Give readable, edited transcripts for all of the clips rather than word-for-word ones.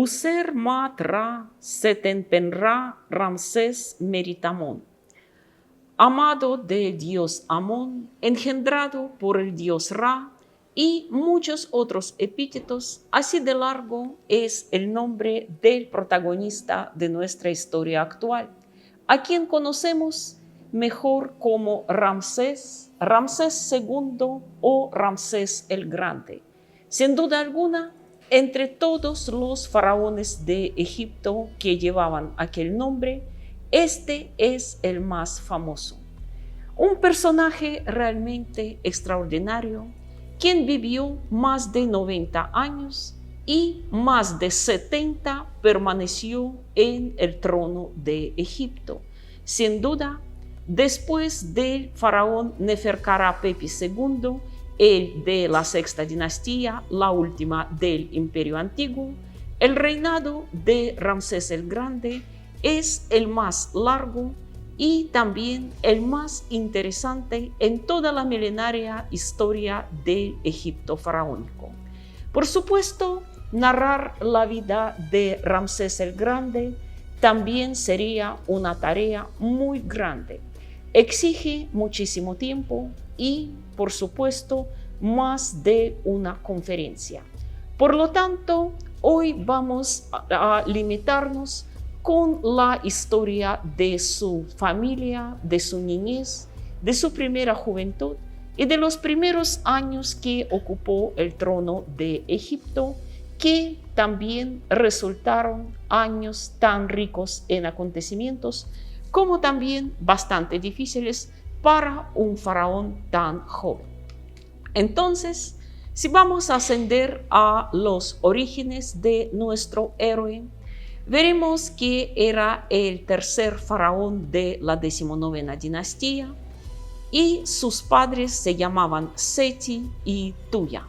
User Matra Setenpenra Ramsés Meritamón, amado del dios Amón, engendrado por el dios Ra, y muchos otros epítetos. Así de largo es el nombre del protagonista de nuestra historia actual, a quien conocemos mejor como Ramsés, Ramsés II o Ramsés el Grande. Sin duda alguna, entre todos los faraones de Egipto que llevaban aquel nombre, este es el más famoso. Un personaje realmente extraordinario, quien vivió más de 90 años y más de 70 permaneció en el trono de Egipto. Sin duda, después del faraón Neferkara-Pepi II, el de la sexta dinastía, la última del Imperio Antiguo, el reinado de Ramsés el Grande es el más largo y también el más interesante en toda la milenaria historia del Egipto faraónico. Por supuesto, narrar la vida de Ramsés el Grande también sería una tarea muy grande. Exige muchísimo tiempo y, por supuesto, más de una conferencia. Por lo tanto, hoy vamos a limitarnos con la historia de su familia, de su niñez, de su primera juventud y de los primeros años que ocupó el trono de Egipto, que también resultaron años tan ricos en acontecimientos como también bastante difíciles para un faraón tan joven. Entonces, si vamos a ascender a los orígenes de nuestro héroe, veremos que era el tercer faraón de la 19ª dinastía y sus padres se llamaban Seti y Tuya.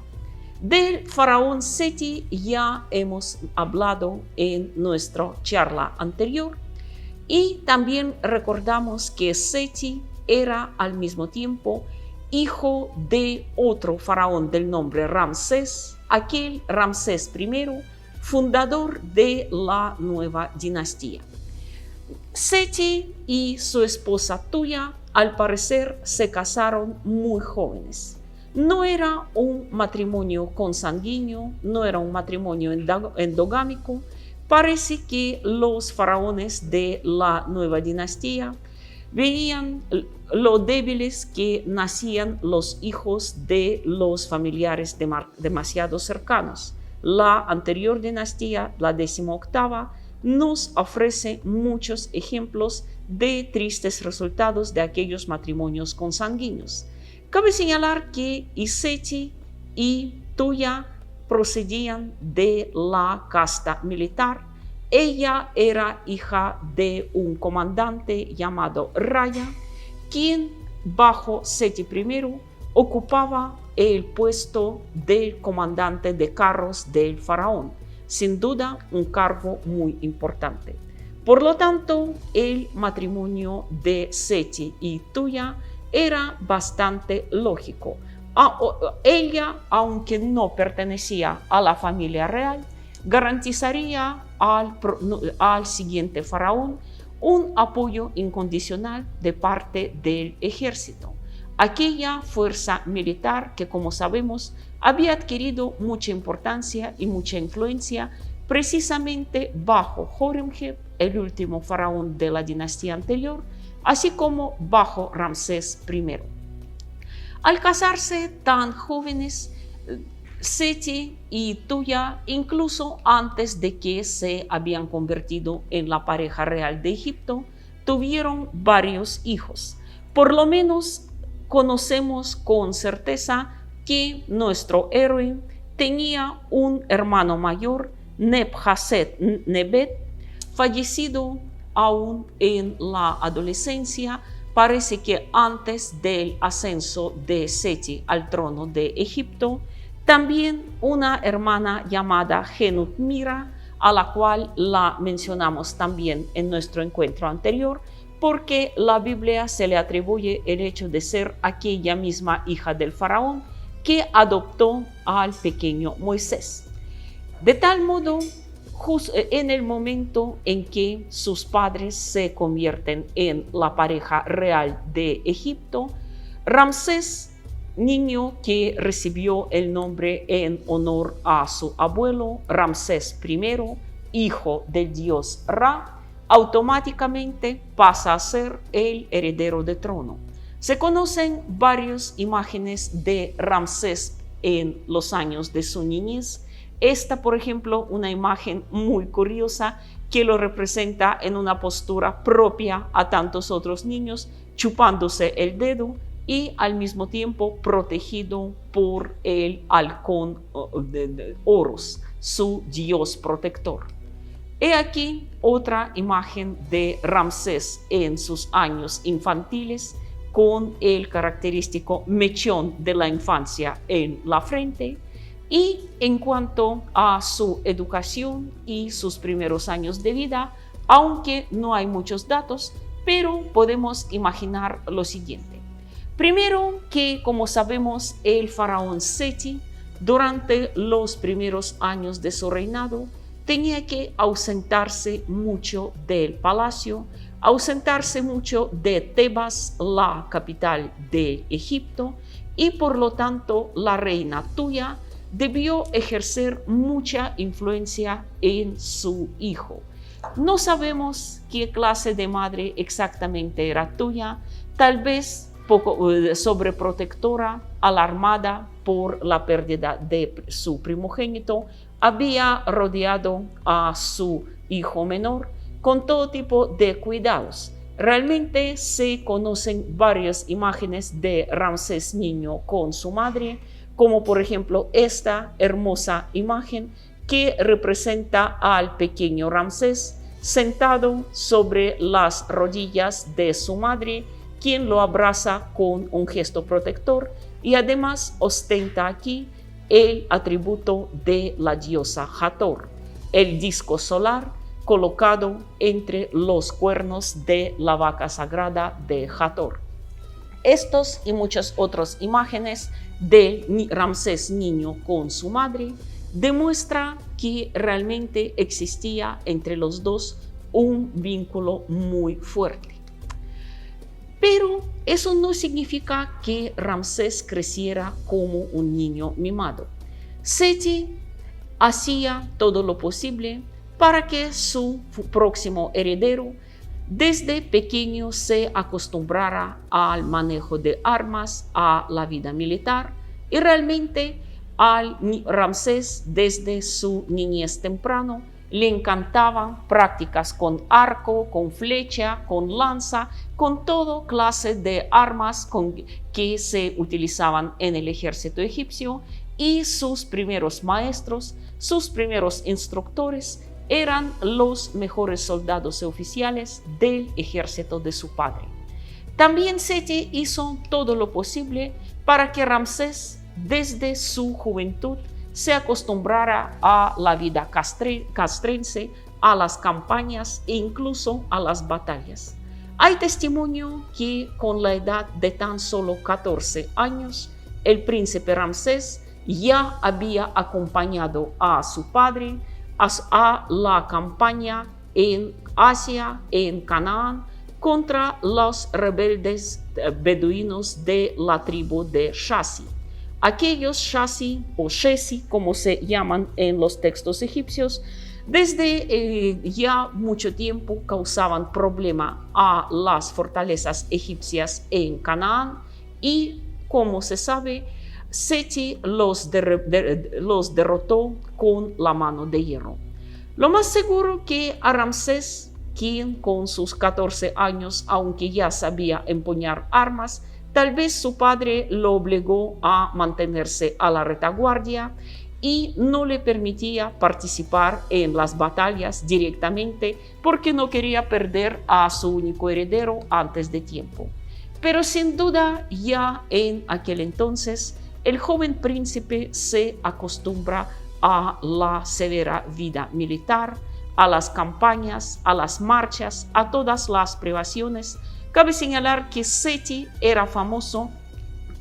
Del faraón Seti ya hemos hablado en nuestra charla anterior y también recordamos que Seti era al mismo tiempo hijo de otro faraón del nombre Ramsés, aquel Ramsés I, fundador de la nueva dinastía. Seti y su esposa Tuya, al parecer, se casaron muy jóvenes. No era un matrimonio consanguíneo, no era un matrimonio endogámico. Parece que los faraones de la nueva dinastía veían lo débiles que nacían los hijos de los familiares demasiado cercanos. La anterior dinastía, la 18ª, nos ofrece muchos ejemplos de tristes resultados de aquellos matrimonios consanguíneos. Cabe señalar que Seti y Tuya procedían de la casta militar. Ella era hija de un comandante llamado Raya, quien bajo Seti I ocupaba el puesto del comandante de carros del faraón, sin duda un cargo muy importante. Por lo tanto, el matrimonio de Seti y Tuya era bastante lógico. Ella, aunque no pertenecía a la familia real, garantizaría al siguiente faraón un apoyo incondicional de parte del ejército. Aquella fuerza militar que, como sabemos, había adquirido mucha importancia y mucha influencia precisamente bajo Horemheb, el último faraón de la dinastía anterior, así como bajo Ramsés I. Al casarse tan jóvenes, Seti y Tuya, incluso antes de que se habían convertido en la pareja real de Egipto, tuvieron varios hijos. Por lo menos conocemos con certeza que nuestro héroe tenía un hermano mayor, Nebhaset Nebet, fallecido aún en la adolescencia. Parece que antes del ascenso de Seti al trono de Egipto. También una hermana llamada Genutmira, a la cual la mencionamos también en nuestro encuentro anterior, porque la Biblia se le atribuye el hecho de ser aquella misma hija del faraón que adoptó al pequeño Moisés. De tal modo, en el momento en que sus padres se convierten en la pareja real de Egipto. Ramsés, niño que recibió el nombre en honor a su abuelo, Ramsés I, hijo del dios Ra, automáticamente pasa a ser el heredero del trono. Se conocen varias imágenes de Ramsés en los años de su niñez. Esta, por ejemplo, una imagen muy curiosa que lo representa en una postura propia a tantos otros niños, chupándose el dedo y al mismo tiempo protegido por el halcón Horus, su dios protector. He aquí otra imagen de Ramsés en sus años infantiles, con el característico mechón de la infancia en la frente. Y en cuanto a su educación y sus primeros años de vida, aunque no hay muchos datos, pero podemos imaginar lo siguiente. Primero, que como sabemos, el faraón Seti, durante los primeros años de su reinado, tenía que ausentarse mucho del palacio, ausentarse mucho de Tebas, la capital de Egipto, y por lo tanto la reina Tuya debió ejercer mucha influencia en su hijo. No sabemos qué clase de madre exactamente era Tuya, tal vez poco sobreprotectora, alarmada por la pérdida de su primogénito, había rodeado a su hijo menor con todo tipo de cuidados. Realmente se conocen varias imágenes de Ramsés niño con su madre, como por ejemplo esta hermosa imagen que representa al pequeño Ramsés sentado sobre las rodillas de su madre, quien lo abraza con un gesto protector y además ostenta aquí el atributo de la diosa Hathor, el disco solar colocado entre los cuernos de la vaca sagrada de Hathor. Estos y muchas otras imágenes de Ramsés niño con su madre demuestran que realmente existía entre los dos un vínculo muy fuerte. Pero eso no significa que Ramsés creciera como un niño mimado. Seti hacía todo lo posible para que su próximo heredero desde pequeño se acostumbrara al manejo de armas, a la vida militar, y realmente al Ramsés desde su niñez temprano le encantaban prácticas con arco, con flecha, con lanza, con toda clase de armas que se utilizaban en el ejército egipcio, y sus primeros maestros, sus primeros instructores eran los mejores soldados y oficiales del ejército de su padre. También Seti hizo todo lo posible para que Ramsés desde su juventud se acostumbrara a la vida castrense, a las campañas e incluso a las batallas. Hay testimonio que con la edad de tan solo 14 años, el príncipe Ramsés ya había acompañado a su padre a la campaña en Asia, en Canaán, contra los rebeldes beduinos de la tribu de Shasi. Aquellos Shasi o Shesi, como se llaman en los textos egipcios, desde ya mucho tiempo causaban problema a las fortalezas egipcias en Canaán, y como se sabe, Seti los derrotó con la mano de hierro. Lo más seguro que a Ramsés, quien con sus 14 años, aunque ya sabía empuñar armas, tal vez su padre lo obligó a mantenerse a la retaguardia y no le permitía participar en las batallas directamente porque no quería perder a su único heredero antes de tiempo. Pero sin duda, ya en aquel entonces, el joven príncipe se acostumbra a la severa vida militar, a las campañas, a las marchas, a todas las privaciones. Cabe señalar que Seti era famoso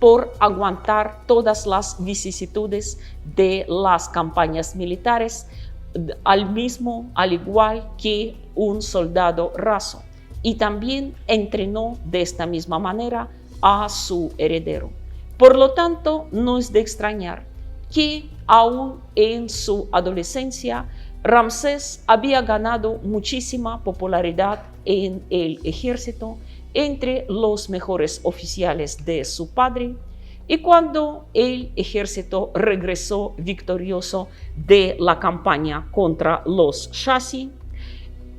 por aguantar todas las vicisitudes de las campañas militares, al igual que un soldado raso, y también entrenó de esta misma manera a su heredero. Por lo tanto, no es de extrañar que aún en su adolescencia Ramsés había ganado muchísima popularidad en el ejército entre los mejores oficiales de su padre, y cuando el ejército regresó victorioso de la campaña contra los Shashi,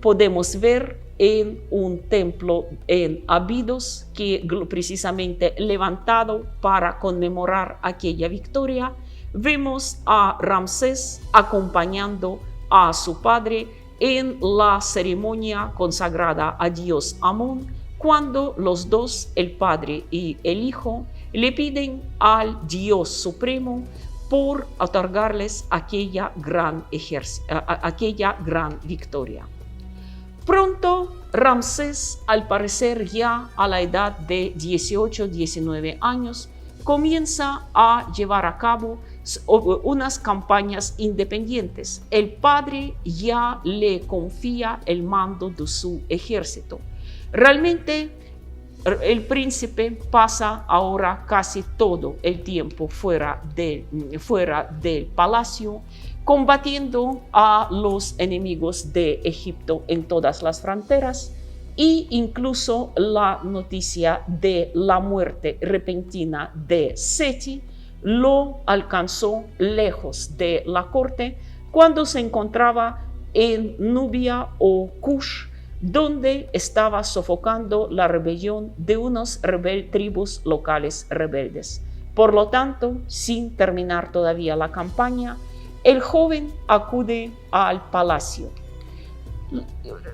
podemos ver en un templo en Abidos, que precisamente levantado para conmemorar aquella victoria, vemos a Ramsés acompañando a su padre en la ceremonia consagrada a Dios Amón, cuando los dos, el padre y el hijo, le piden al Dios Supremo por otorgarles aquella gran victoria. Pronto, Ramsés, al parecer ya a la edad de 18-19 años, comienza a llevar a cabo unas campañas independientes. El padre ya le confía el mando de su ejército. Realmente, el príncipe pasa ahora casi todo el tiempo fuera del palacio, combatiendo a los enemigos de Egipto en todas las fronteras, e incluso la noticia de la muerte repentina de Seti lo alcanzó lejos de la corte cuando se encontraba en Nubia o Kush, donde estaba sofocando la rebelión de unos tribus locales rebeldes. Por lo tanto, sin terminar todavía la campaña, el joven acude al palacio.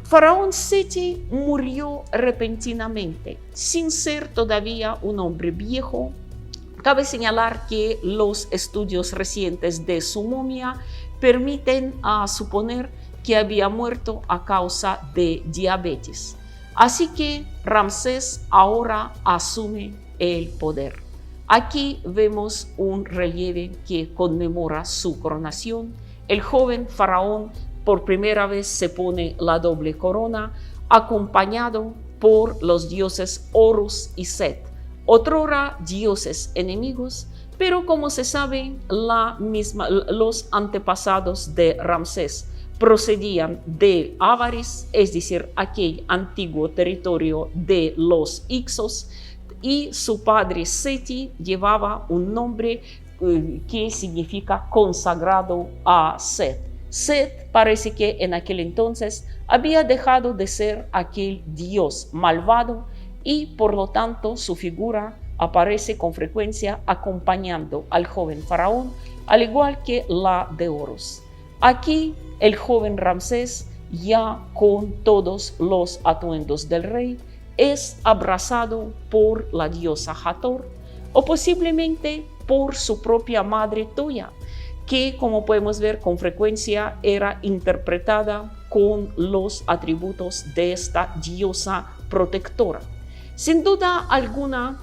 Faraón Seti murió repentinamente, sin ser todavía un hombre viejo. Cabe señalar que los estudios recientes de su momia permiten suponer que había muerto a causa de diabetes. Así que Ramsés ahora asume el poder. Aquí vemos un relieve que conmemora su coronación. El joven faraón por primera vez se pone la doble corona, acompañado por los dioses Horus y Set, otrora dioses enemigos, pero como se sabe, los antepasados de Ramsés procedían de Avaris, es decir, aquel antiguo territorio de los Ixos, y su padre Seti llevaba un nombre que significa consagrado a Set. Set parece que en aquel entonces había dejado de ser aquel dios malvado, y por lo tanto su figura aparece con frecuencia acompañando al joven faraón, al igual que la de Horus. Aquí el joven Ramsés, ya con todos los atuendos del rey, es abrazado por la diosa Hathor, o posiblemente por su propia madre Toya, que, como podemos ver, con frecuencia era interpretada con los atributos de esta diosa protectora. Sin duda alguna,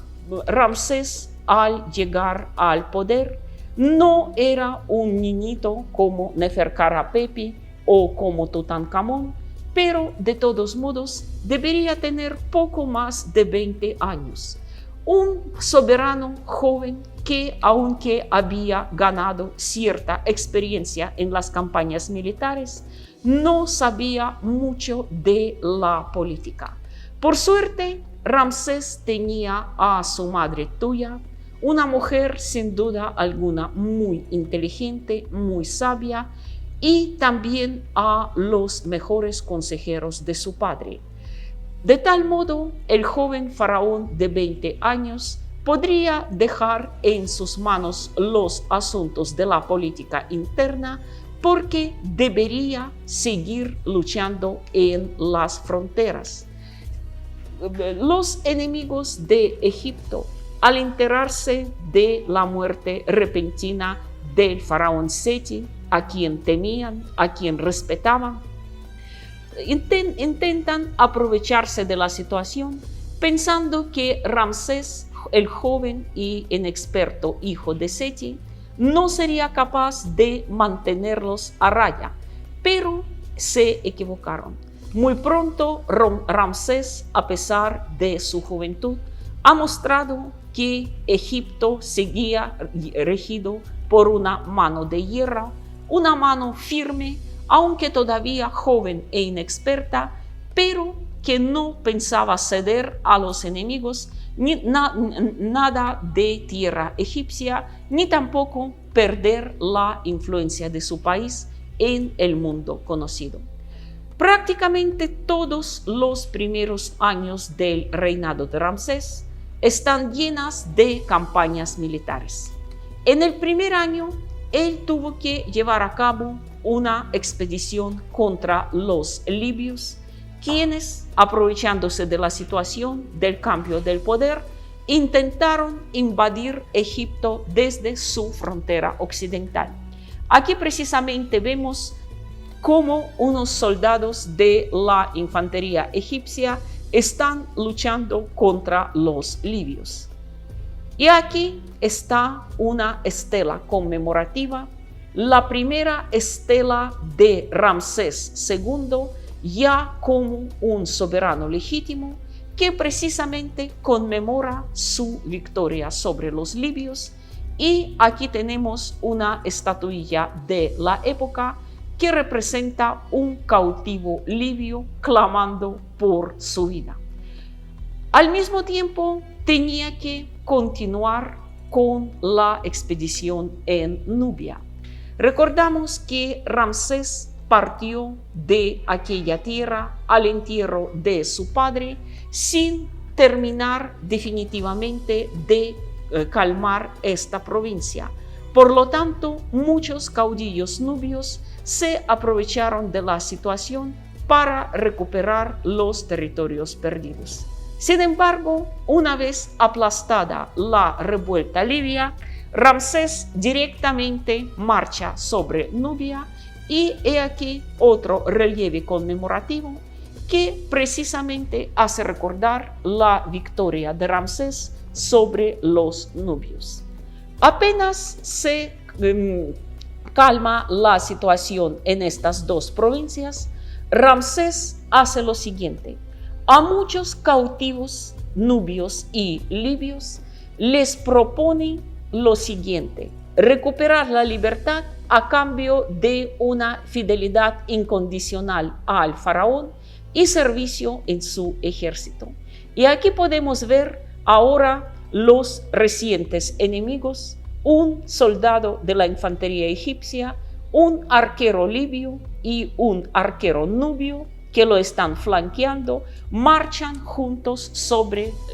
Ramsés, al llegar al poder, no era un niñito como Neferkara-Pepi o como Tutankamón, pero de todos modos debería tener poco más de 20 años. Un soberano joven que, aunque había ganado cierta experiencia en las campañas militares, no sabía mucho de la política. Por suerte, Ramsés tenía a su madre Tuya, una mujer sin duda alguna muy inteligente, muy sabia, y también a los mejores consejeros de su padre. De tal modo, el joven faraón de 20 años podría dejar en sus manos los asuntos de la política interna, porque debería seguir luchando en las fronteras. Los enemigos de Egipto, al enterarse de la muerte repentina del faraón Seti, a quien temían, a quien respetaban, intentan aprovecharse de la situación, pensando que Ramsés, el joven y inexperto hijo de Seti, no sería capaz de mantenerlos a raya, pero se equivocaron. Muy pronto, Ramsés, a pesar de su juventud, ha mostrado que Egipto seguía regido por una mano de hierro, una mano firme, aunque todavía joven e inexperta, pero que no pensaba ceder a los enemigos nada de tierra egipcia, ni tampoco perder la influencia de su país en el mundo conocido. Prácticamente todos los primeros años del reinado de Ramsés están llenas de campañas militares. En el primer año, él tuvo que llevar a cabo una expedición contra los libios, quienes, aprovechándose de la situación del cambio del poder, intentaron invadir Egipto desde su frontera occidental. Aquí precisamente vemos cómo unos soldados de la infantería egipcia están luchando contra los libios. Y aquí está una estela conmemorativa, la primera estela de Ramsés II, ya como un soberano legítimo, que precisamente conmemora su victoria sobre los libios. Y aquí tenemos una estatuilla de la época que representa un cautivo libio clamando por su vida. Al mismo tiempo, tenía que continuar con la expedición en Nubia. Recordamos que Ramsés partió de aquella tierra al entierro de su padre sin terminar definitivamente de calmar esta provincia. Por lo tanto, muchos caudillos nubios se aprovecharon de la situación para recuperar los territorios perdidos. Sin embargo, una vez aplastada la revuelta libia, Ramsés directamente marcha sobre Nubia, y he aquí otro relieve conmemorativo que precisamente hace recordar la victoria de Ramsés sobre los nubios. Apenas se calma la situación en estas dos provincias, Ramsés hace lo siguiente: a muchos cautivos nubios y libios les propone lo siguiente: recuperar la libertad a cambio de una fidelidad incondicional al faraón y servicio en su ejército. Y aquí podemos ver ahora los recientes enemigos: un soldado de la infantería egipcia, un arquero libio y un arquero nubio que lo están flanqueando, marchan juntos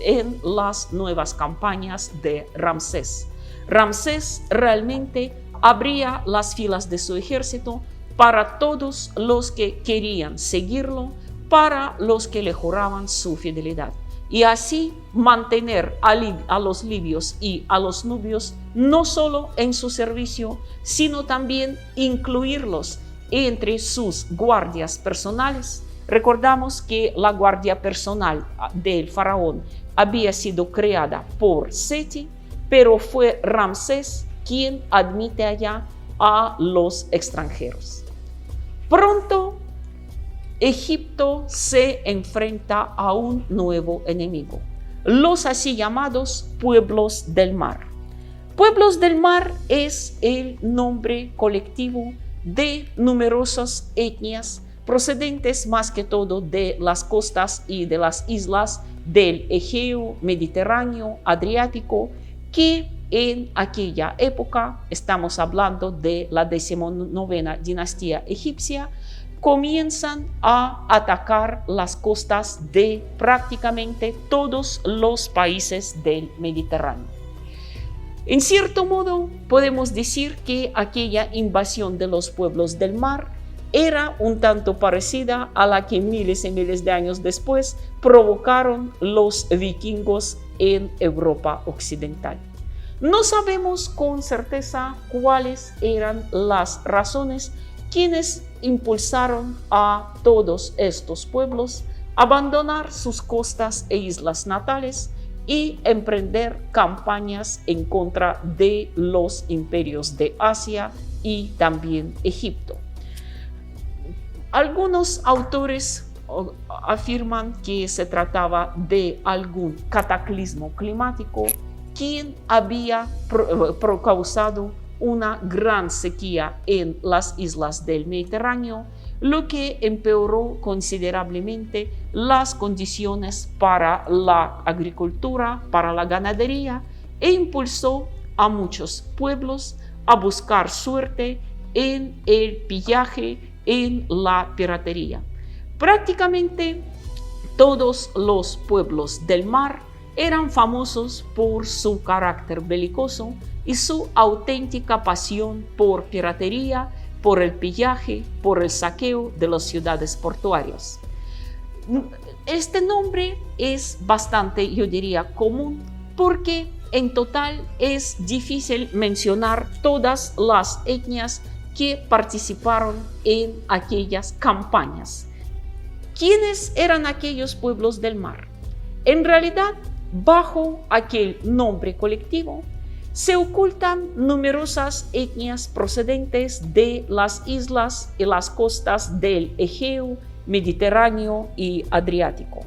en las nuevas campañas de Ramsés. Ramsés realmente abría las filas de su ejército para todos los que querían seguirlo, para los que le juraban su fidelidad. Y así mantener a los libios y a los nubios no solo en su servicio, sino también incluirlos entre sus guardias personales. Recordamos que la guardia personal del faraón había sido creada por Seti, pero fue Ramsés quien admite allá a los extranjeros. Pronto, Egipto se enfrenta a un nuevo enemigo: los así llamados pueblos del mar. Pueblos del mar es el nombre colectivo de numerosas etnias procedentes más que todo de las costas y de las islas del Egeo, Mediterráneo, Adriático, que en aquella época, estamos hablando de la 19ª dinastía egipcia, comienzan a atacar las costas de prácticamente todos los países del Mediterráneo. En cierto modo, podemos decir que aquella invasión de los pueblos del mar era un tanto parecida a la que miles y miles de años después provocaron los vikingos en Europa occidental. No sabemos con certeza cuáles eran las razones quienes impulsaron a todos estos pueblos a abandonar sus costas e islas natales y emprender campañas en contra de los imperios de Asia y también Egipto. Algunos autores afirman que se trataba de algún cataclismo climático quien había causado una gran sequía en las islas del Mediterráneo, lo que empeoró considerablemente las condiciones para la agricultura, para la ganadería, e impulsó a muchos pueblos a buscar suerte en el pillaje, en la piratería. Prácticamente todos los pueblos del mar eran famosos por su carácter belicoso y su auténtica pasión por piratería, por el pillaje, por el saqueo de las ciudades portuarias. Este nombre es bastante, yo diría, común porque en total es difícil mencionar todas las etnias que participaron en aquellas campañas. ¿Quiénes eran aquellos pueblos del mar? En realidad, bajo aquel nombre colectivo, se ocultan numerosas etnias procedentes de las islas y las costas del Egeo, Mediterráneo y Adriático.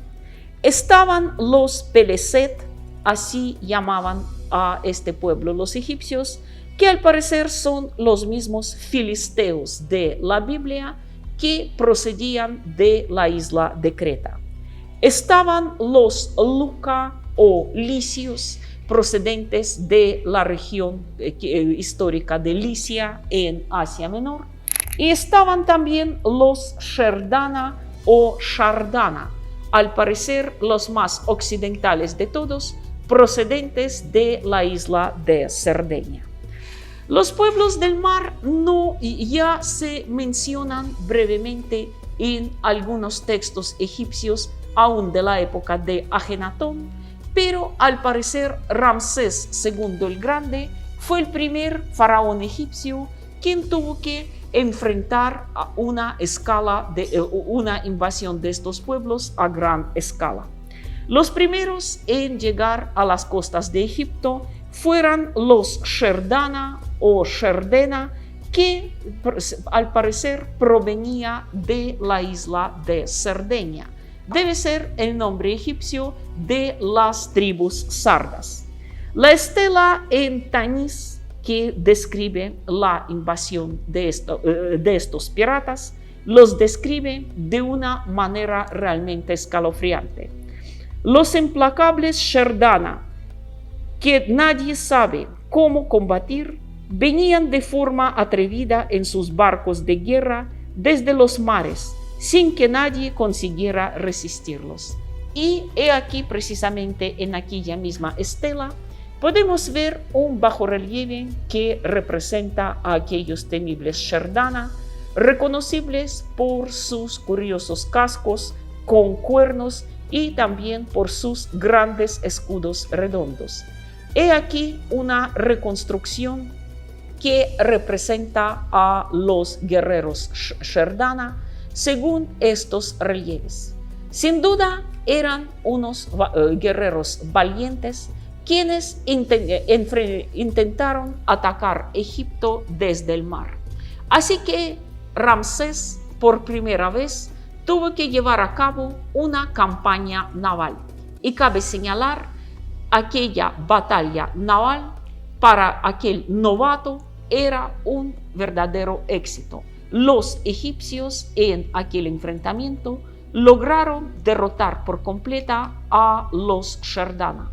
Estaban los Peleset, así llamaban a este pueblo los egipcios, que al parecer son los mismos filisteos de la Biblia que procedían de la isla de Creta. Estaban los Luca o licios, procedentes de la región histórica de Licia en Asia Menor, y estaban también los Sherdana o Shardana, al parecer los más occidentales de todos, procedentes de la isla de Cerdeña. Los pueblos del mar ya se mencionan brevemente en algunos textos egipcios, aún de la época de Ajenatón, pero al parecer Ramsés II el Grande fue el primer faraón egipcio quien tuvo que enfrentar a una invasión de estos pueblos a gran escala. Los primeros en llegar a las costas de Egipto fueron los Sherdana o Sherdena, que al parecer provenía de la isla de Cerdeña. Debe ser el nombre egipcio de las tribus sardas. La estela en Tanis, que describe la invasión de estos piratas, los describe de una manera realmente escalofriante. Los implacables Sherdana, que nadie sabe cómo combatir, venían de forma atrevida en sus barcos de guerra desde los mares, sin que nadie consiguiera resistirlos. Y he aquí, precisamente en aquella misma estela, podemos ver un bajorrelieve que representa a aquellos temibles Sherdana, reconocibles por sus curiosos cascos con cuernos y también por sus grandes escudos redondos. He aquí una reconstrucción que representa a los guerreros Sherdana según estos relieves. Sin duda eran unos guerreros valientes quienes intentaron atacar Egipto desde el mar. Así que Ramsés por primera vez tuvo que llevar a cabo una campaña naval, y cabe señalar aquella batalla naval para aquel novato era un verdadero éxito. Los egipcios en aquel enfrentamiento lograron derrotar por completa a los Sherdana.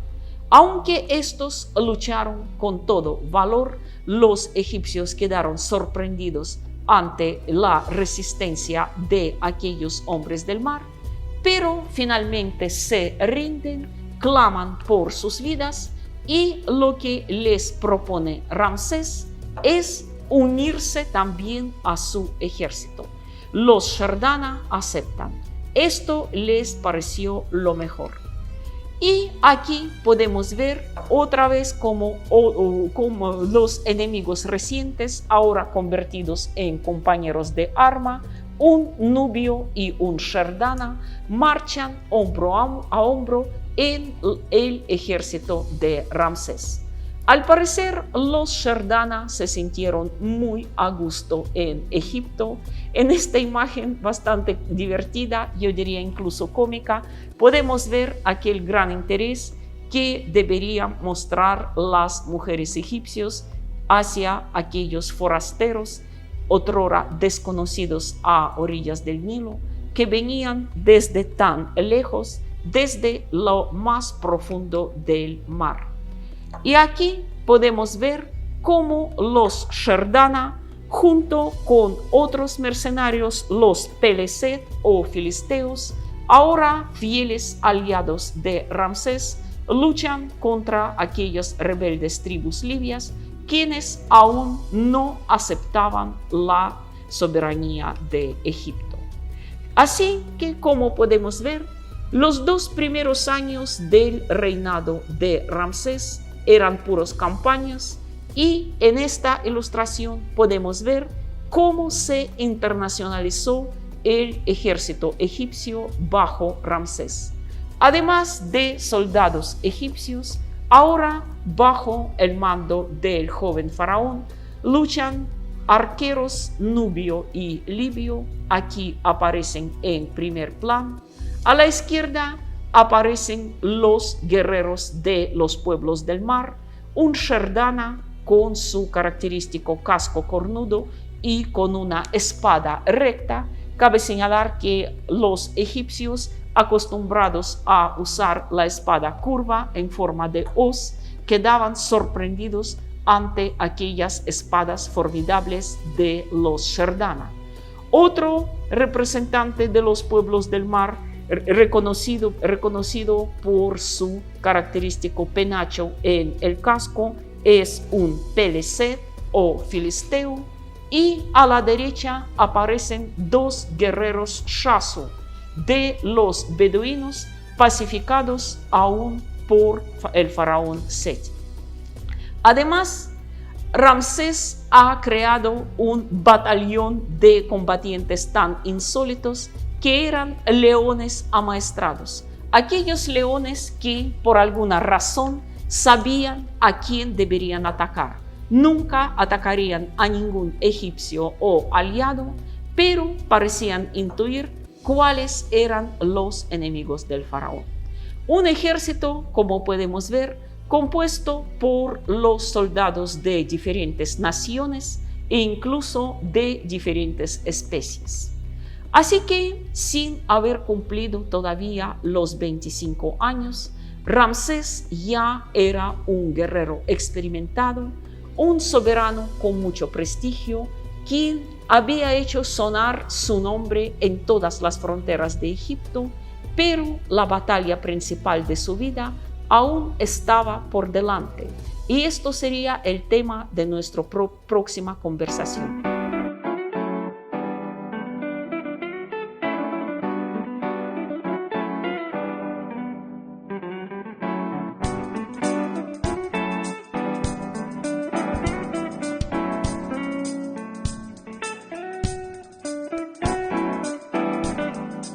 Aunque estos lucharon con todo valor, los egipcios quedaron sorprendidos ante la resistencia de aquellos hombres del mar, pero finalmente se rinden, claman por sus vidas, y lo que les propone Ramsés es unirse también a su ejército. Los Sherdana aceptan. Esto les pareció lo mejor. Y aquí podemos ver otra vez cómo los enemigos recientes, ahora convertidos en compañeros de arma, un nubio y un Sherdana, marchan hombro a hombro en el ejército de Ramsés. Al parecer, los Shardana se sintieron muy a gusto en Egipto. En esta imagen bastante divertida, yo diría incluso cómica, podemos ver aquel gran interés que deberían mostrar las mujeres egipcias hacia aquellos forasteros, otrora desconocidos a orillas del Nilo, que venían desde tan lejos, desde lo más profundo del mar. Y aquí podemos ver cómo los Shardana, junto con otros mercenarios, los Peleset o filisteos, ahora fieles aliados de Ramsés, luchan contra aquellas rebeldes tribus libias, quienes aún no aceptaban la soberanía de Egipto. Así que, como podemos ver, los 2 primeros años del reinado de Ramsés eran puras campañas, y en esta ilustración podemos ver cómo se internacionalizó el ejército egipcio bajo Ramsés. Además de soldados egipcios, ahora bajo el mando del joven faraón luchan arqueros nubio y libio. Aquí aparecen en primer plano. A la izquierda aparecen los guerreros de los pueblos del mar, un Shardana con su característico casco cornudo y con una espada recta. Cabe señalar que los egipcios, acostumbrados a usar la espada curva en forma de hoz, quedaban sorprendidos ante aquellas espadas formidables de los Shardana. Otro representante de los pueblos del mar, reconocido por su característico penacho en el casco, es un Peleset o filisteo, y a la derecha aparecen 2 guerreros Shasu de los beduinos, pacificados aún por el faraón Seti. Además, Ramsés ha creado un batallón de combatientes tan insólitos que eran leones amaestrados, aquellos leones que por alguna razón sabían a quién deberían atacar. Nunca atacarían a ningún egipcio o aliado, pero parecían intuir cuáles eran los enemigos del faraón. Un ejército, como podemos ver, compuesto por los soldados de diferentes naciones e incluso de diferentes especies. Así que, sin haber cumplido todavía los 25 años, Ramsés ya era un guerrero experimentado, un soberano con mucho prestigio, quien había hecho sonar su nombre en todas las fronteras de Egipto, pero la batalla principal de su vida aún estaba por delante. Y esto sería el tema de nuestra próxima conversación.